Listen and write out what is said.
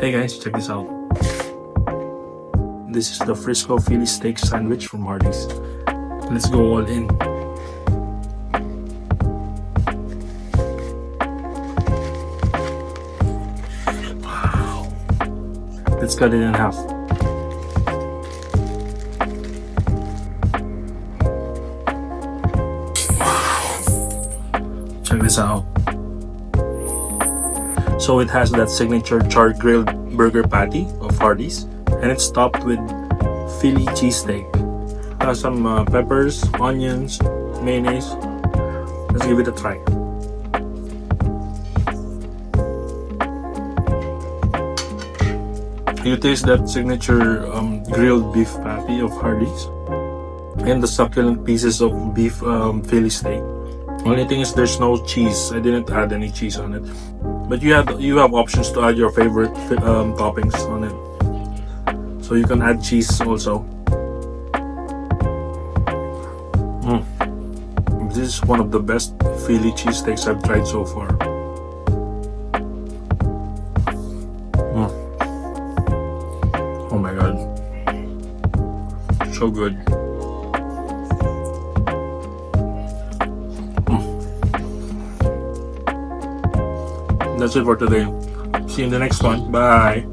Hey guys, check this out. This is the Frisco Philly Steak sandwich from Hardee's. Let's go all in. Wow. Let's cut it in half. Wow. Check this out. So it has that signature charred grilled burger patty of Hardee's, and it's topped with Philly cheesesteak. Has some peppers, onions, mayonnaise. Let's give it a try. You taste that signature grilled beef patty of Hardee's and the succulent pieces of beef Philly steak. Only thing is there's no cheese. I didn't add any cheese on it. But you have options to add your favorite toppings on it. So you can add cheese also. This is one of the best Philly cheesesteaks I've tried so far. Oh my god. So good. That's it for today. See you in the next one. Bye.